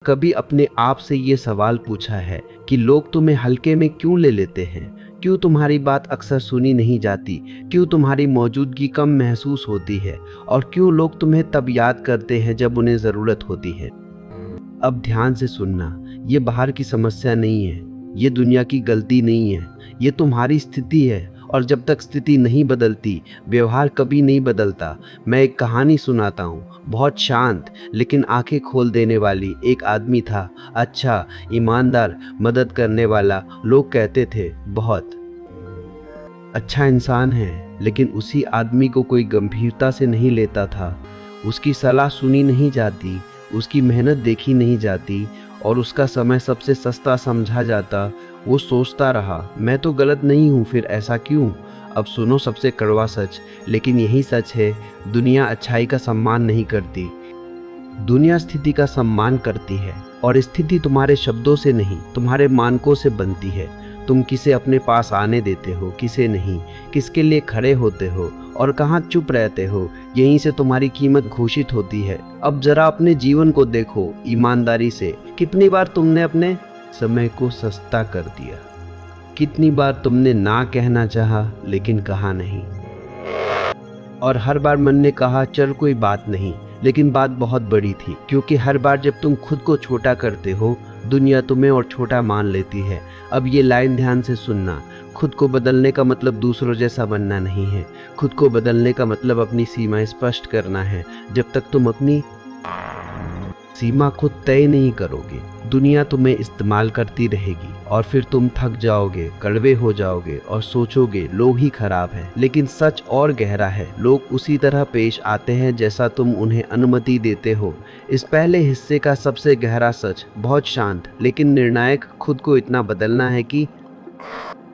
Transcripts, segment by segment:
कभी अपने आप से ये सवाल पूछा है कि लोग तुम्हें हल्के में क्यों ले लेते हैं? क्यों तुम्हारी बात अक्सर सुनी नहीं जाती? क्यों तुम्हारी मौजूदगी कम महसूस होती है? और क्यों लोग तुम्हें तब याद करते हैं जब उन्हें ज़रूरत होती है? अब ध्यान से सुनना, ये बाहर की समस्या नहीं है, ये दुनिया की गलती नहीं है, ये तुम्हारी स्थिति है। और जब तक स्थिति नहीं बदलती, व्यवहार कभी नहीं बदलता। मैं एक कहानी सुनाता हूँ। बहुत शांत लेकिन आंखें खोल देने वाली एक आदमी था। अच्छा, ईमानदार, मदद करने वाला। लोग कहते थे बहुत अच्छा इंसान है, लेकिन उसी आदमी को कोई गंभीरता से नहीं लेता था। उसकी सलाह सुनी नहीं जाती, उसकी मेहनत देखी नहीं जाती और उसका समय सबसे सस्ता समझा जाता। वो सोचता रहा, मैं तो गलत नहीं हूँ, फिर ऐसा क्यों? अब सुनो सबसे कड़वा सच, लेकिन यही सच है। दुनिया अच्छाई का सम्मान नहीं करती, दुनिया स्थिति का सम्मान करती है। और स्थिति तुम्हारे शब्दों से नहीं, तुम्हारे मानकों से बनती है। तुम किसे अपने पास आने देते हो, किसे नहीं, किसके लिए खड़े होते हो और कहाँ चुप रहते हो, यहीं से तुम्हारी कीमत घोषित होती है। अब जरा अपने जीवन को देखो ईमानदारी से। कितनी बार तुमने अपने समय को सस्ता कर दिया? कितनी बार तुमने ना कहना चाहा लेकिन कहा नहीं? और हर बार मन ने कहा चल कोई बात नहीं, लेकिन बात बहुत बड़ी थी। क्योंकि हर बार जब तुम खुद को छोटा करते हो, दुनिया तुम्हें और छोटा मान लेती है। अब ये लाइन ध्यान से सुनना। खुद को बदलने का मतलब दूसरों जैसा बनना नहीं है। खुद को बदलने का मतलब अपनी सीमाएं स्पष्ट करना है। जब तक तुम अपनी सीमा खुद तय नहीं करोगे, दुनिया तुम्हें इस्तेमाल करती रहेगी और फिर तुम थक जाओगे, कड़वे हो जाओगे और सोचोगे लोग ही खराब हैं। लेकिन सच और गहरा है, लोग उसी तरह पेश आते हैं जैसा तुम उन्हें अनुमति देते हो। इस पहले हिस्से का सबसे गहरा सच, बहुत शांत लेकिन निर्णायक, खुद को इतना बदलना है कि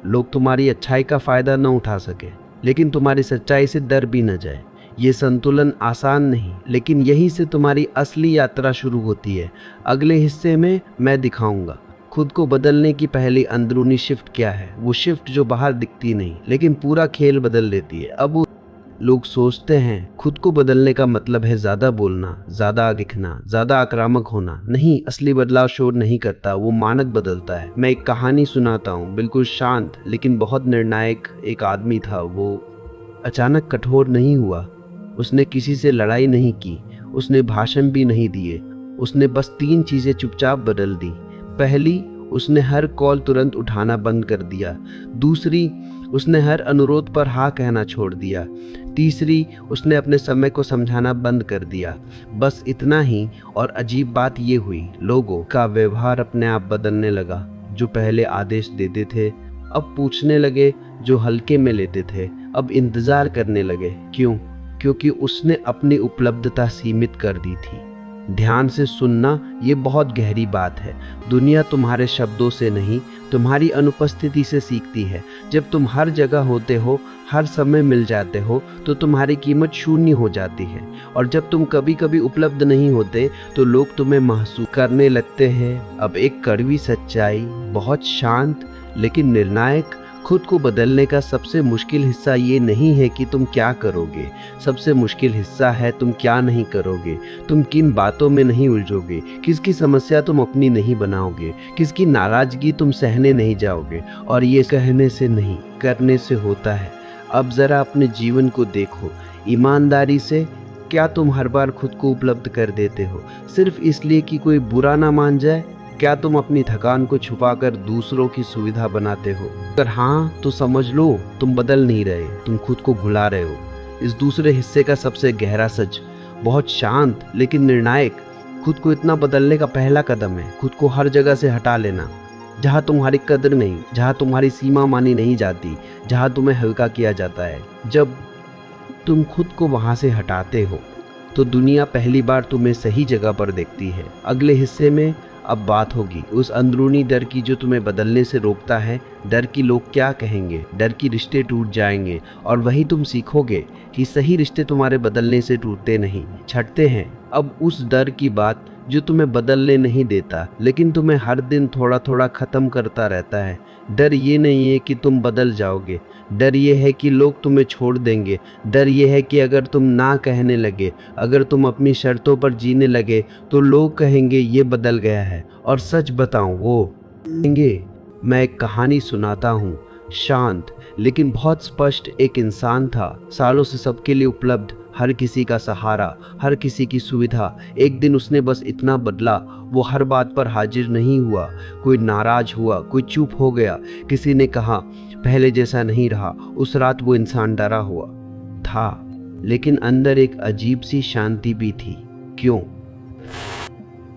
लोग तुम्हारी अच्छाई का फायदा न उठा सके, लेकिन तुम्हारी सच्चाई से डर भी न जाए। ये संतुलन आसान नहीं, लेकिन यहीं से तुम्हारी असली यात्रा शुरू होती है। अगले हिस्से में मैं दिखाऊंगा खुद को बदलने की पहली अंदरूनी शिफ्ट क्या है। वो शिफ्ट जो बाहर दिखती नहीं, लेकिन पूरा खेल बदल देती है। अब लोग सोचते हैं खुद को बदलने का मतलब है ज़्यादा बोलना, ज़्यादा दिखना, ज़्यादा आक्रामक होना। नहीं, असली बदलाव शोर नहीं करता, वो मानक बदलता है। मैं एक कहानी सुनाता हूँ, बिल्कुल शांत लेकिन बहुत निर्णायक। एक आदमी था, वो अचानक कठोर नहीं हुआ। उसने किसी से लड़ाई नहीं की, उसने भाषण भी नहीं दिए। उसने बस 3 चीज़ें चुपचाप बदल दी। पहली, उसने हर कॉल तुरंत उठाना बंद कर दिया। दूसरी, उसने हर अनुरोध पर हाँ कहना छोड़ दिया। तीसरी, उसने अपने समय को समझाना बंद कर दिया। बस इतना ही, और अजीब बात ये हुई, लोगों का व्यवहार अपने आप बदलने लगा। जो पहले आदेश देते थे अब पूछने लगे, जो हल्के में लेते थे अब इंतजार करने लगे। क्यों? क्योंकि उसने अपनी उपलब्धता सीमित कर दी थी। ध्यान से सुनना, ये बहुत गहरी बात है। दुनिया तुम्हारे शब्दों से नहीं, तुम्हारी अनुपस्थिति से सीखती है। जब तुम हर जगह होते हो, हर समय मिल जाते हो, तो तुम्हारी कीमत शून्य हो जाती है। और जब तुम कभी कभी उपलब्ध नहीं होते, तो लोग तुम्हें महसूस करने लगते हैं। अब एक कड़वी सच्चाई, बहुत शांत लेकिन निर्णायक। खुद को बदलने का सबसे मुश्किल हिस्सा ये नहीं है कि तुम क्या करोगे, सबसे मुश्किल हिस्सा है तुम क्या नहीं करोगे। तुम किन बातों में नहीं उलझोगे, किसकी समस्या तुम अपनी नहीं बनाओगे, किसकी नाराजगी तुम सहने नहीं जाओगे। और ये कहने से नहीं, करने से होता है। अब ज़रा अपने जीवन को देखो ईमानदारी से। क्या तुम हर बार खुद को उपलब्ध कर देते हो सिर्फ इसलिए कि कोई बुरा ना मान जाए? क्या तुम अपनी थकान को छुपाकर दूसरों की सुविधा बनाते हो? अगर हाँ, तो समझ लो तुम बदल नहीं रहे, तुम खुद को भुला रहे हो। इस दूसरे हिस्से का सबसे गहरा सच, बहुत शांत लेकिन निर्णायक। खुद को इतना बदलने का पहला कदम है खुद को हर जगह से हटा लेना जहाँ तुम्हारी कदर नहीं, जहाँ तुम्हारी सीमा मानी नहीं जाती, जहाँ तुम्हें हल्का किया जाता है। जब तुम खुद को वहाँ से हटाते हो, तो दुनिया पहली बार तुम्हें सही जगह पर देखती है। अगले हिस्से में अब बात होगी उस अंदरूनी डर की जो तुम्हें बदलने से रोकता है। डर की लोग क्या कहेंगे, डर की रिश्ते टूट जाएंगे। और वही तुम सीखोगे कि सही रिश्ते तुम्हारे बदलने से टूटते नहीं, छटते हैं। अब उस डर की बात जो तुम्हें बदलने नहीं देता, लेकिन तुम्हें हर दिन थोड़ा थोड़ा ख़त्म करता रहता है। डर ये नहीं है कि तुम बदल जाओगे, डर ये है कि लोग तुम्हें छोड़ देंगे। डर ये है कि अगर तुम ना कहने लगे, अगर तुम अपनी शर्तों पर जीने लगे, तो लोग कहेंगे ये बदल गया है। और सच बताऊं, वो कहेंगे। मैं एक कहानी सुनाता हूँ। शांत लेकिन बहुत स्पष्ट एक इंसान था, सालों से सबके लिए उपलब्ध, हर किसी का सहारा, हर किसी की सुविधा। एक दिन उसने बस इतना बदला, वो हर बात पर हाजिर नहीं हुआ। कोई नाराज हुआ, कोई चुप हो गया, किसी ने कहा पहले जैसा नहीं रहा। उस रात वो इंसान डरा हुआ था, लेकिन अंदर एक अजीब सी शांति भी थी। क्यों?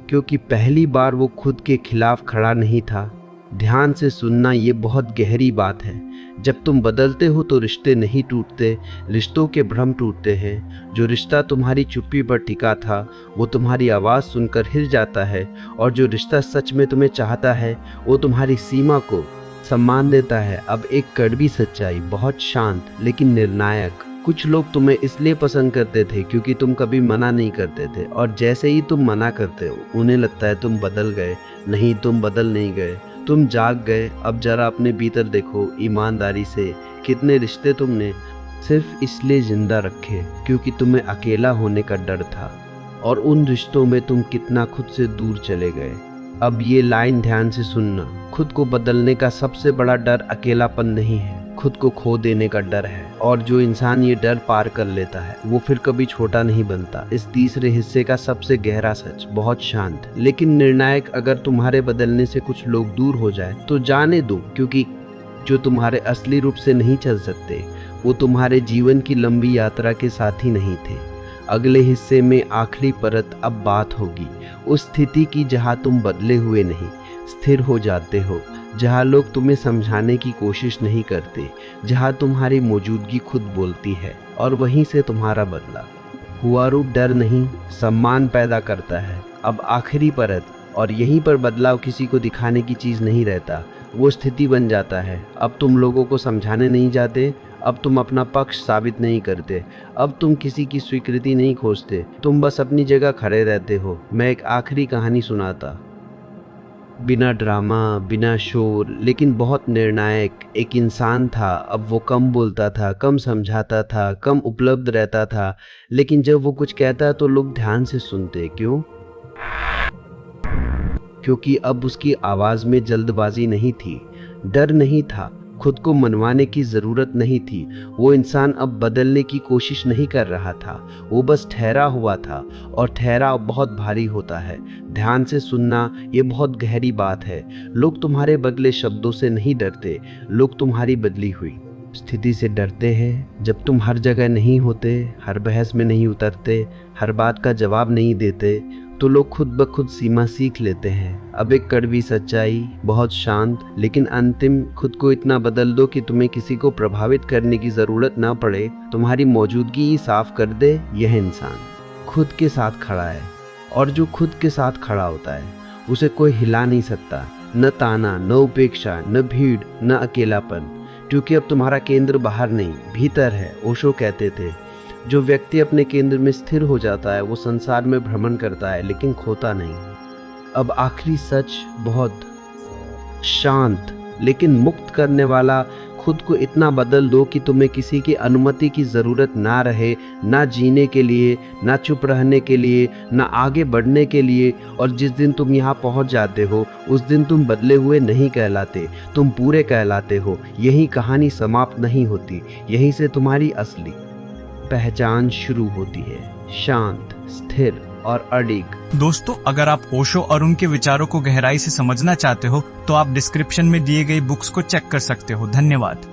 क्योंकि पहली बार वो खुद के खिलाफ खड़ा नहीं था। ध्यान से सुनना, ये बहुत गहरी बात है। जब तुम बदलते हो तो रिश्ते नहीं टूटते, रिश्तों के भ्रम टूटते हैं। जो रिश्ता तुम्हारी चुप्पी पर टिका था, वो तुम्हारी आवाज़ सुनकर हिल जाता है। और जो रिश्ता सच में तुम्हें चाहता है, वो तुम्हारी सीमा को सम्मान देता है। अब एक कड़वी सच्चाई, बहुत शांत लेकिन निर्णायक। कुछ लोग तुम्हें इसलिए पसंद करते थे क्योंकि तुम कभी मना नहीं करते थे, और जैसे ही तुम मना करते हो, उन्हें लगता है तुम बदल गए। नहीं, तुम बदल नहीं गए, तुम जाग गए। अब जरा अपने भीतर देखो ईमानदारी से, कितने रिश्ते तुमने सिर्फ इसलिए जिंदा रखे क्योंकि तुम्हें अकेला होने का डर था, और उन रिश्तों में तुम कितना खुद से दूर चले गए। अब ये लाइन ध्यान से सुनना, खुद को बदलने का सबसे बड़ा डर अकेलापन नहीं है, खुद को खो देने का डर है। और जो इंसान ये डर पार कर लेता है, वो फिर कभी छोटा नहीं बनता। इस तीसरे हिस्से का सबसे गहरा सच, बहुत शांत लेकिन निर्णायक। अगर तुम्हारे बदलने से कुछ लोग दूर हो जाए तो जाने दो, क्योंकि जो तुम्हारे असली रूप से नहीं चल सकते, वो तुम्हारे जीवन की लंबी यात्रा के साथी नहीं थे। अगले हिस्से में आखिरी परत अब बात होगी उस स्थिति की जहां तुम बदले हुए नहीं, स्थिर हो जाते हो, जहां लोग तुम्हें समझाने की कोशिश नहीं करते, जहां तुम्हारी मौजूदगी खुद बोलती है। और वहीं से तुम्हारा बदला हुआ रूप डर नहीं, सम्मान पैदा करता है। अब आखिरी परत, और यहीं पर बदलाव किसी को दिखाने की चीज़ नहीं रहता, वो स्थिति बन जाता है। अब तुम लोगों को समझाने नहीं जाते, अब तुम अपना पक्ष साबित नहीं करते, अब तुम किसी की स्वीकृति नहीं खोजते, तुम बस अपनी जगह खड़े रहते हो। मैं एक आखिरी कहानी सुनाता, बिना ड्रामा, बिना शोर, लेकिन बहुत निर्णायक। एक इंसान था, अब वो कम बोलता था, कम समझाता था, कम उपलब्ध रहता था, लेकिन जब वो कुछ कहता तो लोग ध्यान से सुनते। क्यों? क्योंकि अब उसकी आवाज़ में जल्दबाजी नहीं थी, डर नहीं था, खुद को मनवाने की ज़रूरत नहीं थी। वो इंसान अब बदलने की कोशिश नहीं कर रहा था, वो बस ठहरा हुआ था, और ठहराव बहुत भारी होता है। ध्यान से सुनना, ये बहुत गहरी बात है। लोग तुम्हारे बदले शब्दों से नहीं डरते, लोग तुम्हारी बदली हुई स्थिति से डरते हैं। जब तुम हर जगह नहीं होते, हर बहस में नहीं उतरते, हर बात का जवाब नहीं देते, तो लोग खुद ब खुद सीमा सीख लेते हैं। अब एक कड़वी सच्चाई, बहुत शांत लेकिन अंतिम, खुद को इतना बदल दो कि तुम्हें किसी को प्रभावित करने की ज़रूरत ना पड़े, तुम्हारी मौजूदगी ही साफ कर दे। यह इंसान खुद के साथ खड़ा है, और जो खुद के साथ खड़ा होता है उसे कोई हिला नहीं सकता, न ताना, न उपेक्षा, न भीड़, न अकेलापन, क्योंकि अब तुम्हारा केंद्र बाहर नहीं, भीतर है। ओशो कहते थे, जो व्यक्ति अपने केंद्र में स्थिर हो जाता है, वो संसार में भ्रमण करता है लेकिन खोता नहीं। अब आखिरी सच, बहुत शांत लेकिन मुक्त करने वाला, खुद को इतना बदल दो कि तुम्हें किसी की अनुमति की ज़रूरत ना रहे, ना जीने के लिए, ना चुप रहने के लिए, ना आगे बढ़ने के लिए। और जिस दिन तुम यहाँ पहुँच जाते हो, उस दिन तुम बदले हुए नहीं कहलाते, तुम पूरे कहलाते हो। यही कहानी समाप्त नहीं होती, यहीं से तुम्हारी असली पहचान शुरू होती है, शांत, स्थिर और अडिग। दोस्तों, अगर आप ओशो और उनके विचारों को गहराई से समझना चाहते हो तो आप डिस्क्रिप्शन में दिए गई बुक्स को चेक कर सकते हो। धन्यवाद।